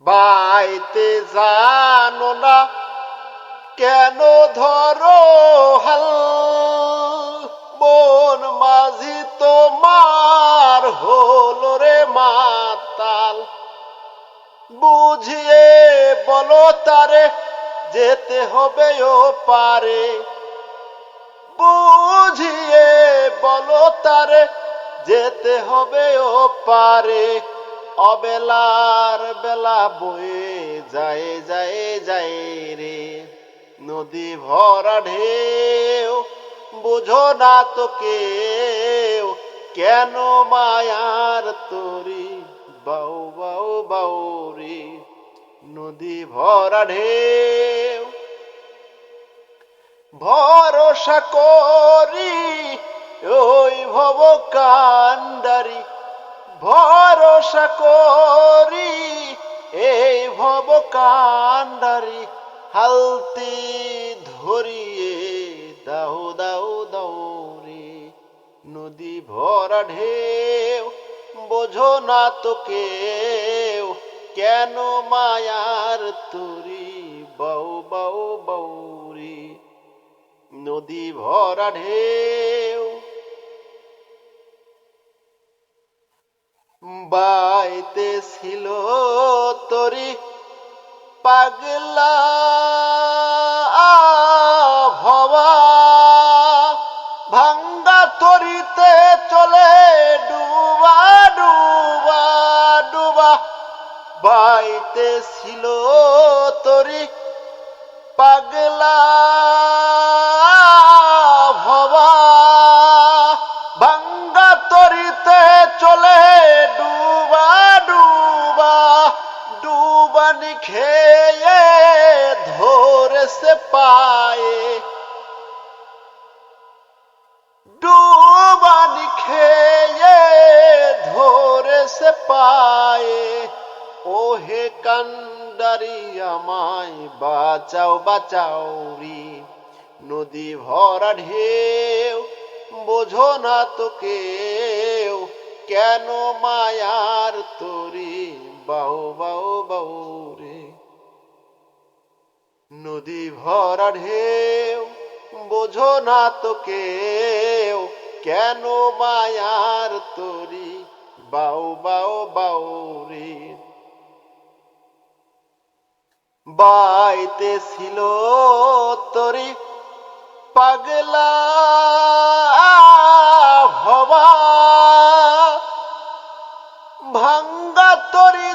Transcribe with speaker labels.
Speaker 1: বাইতে জানো না কেন ধরো হাল, মন মাঝি তোমার হলো রে মাতাল। বুঝিয়ে বলো তারে যেতে হবে ও পারে, বুঝিয়ে বলো তারে যেতে হবে ও পারে। অবেলার বেলা বয়ে যায় যায় যায় রে, নদী ভরা ঢেউ বুঝো না তো কেউ, কেন মায়ার তরি বাউ বাউ বাউ রে, নদী ভরা ঢেউ। ভরসা করি ওই ভব কান্ডারি, ভরসা করি এই ভব কান্ডারি। হালতি ধরিয়ে দাও দাও দাও রে, নদী ভরা ঢেউ বোঝো না তো কেউ, কেন মায়ার তরি বাউ বাউ বাউ রে, নদী ভরা ঢেউ। বাইতে ছিল তরি পাগলা ভবা, ভাঙ্গা তরিতে চলে ডুবা ডুবা ডুবা। বাইতে ছিল তরি পাগলা ভবা, ভাঙ্গা তরিতে চলে ডুবা ডুবা। ডুবানি খেয়ে ধরেছে পায়ে, ডুবানি খেয়ে ধরেছে পায়ে। ওহে কান্ডারি আমায় বাঁচাও বাঁচাও রে, নদী ভরা ঢেউ বোঝো না তো কেউ, কেন মায়ার তরি বাউ বাউ বাউ রে, নদী ভরা ঢেউ বোঝো না তো কেউ, কেন মায়ার তরি বাউ বাউ বাউ রে। বাইতে ছিল তরি পাগলা ভবা, ভাঙ্গা তরি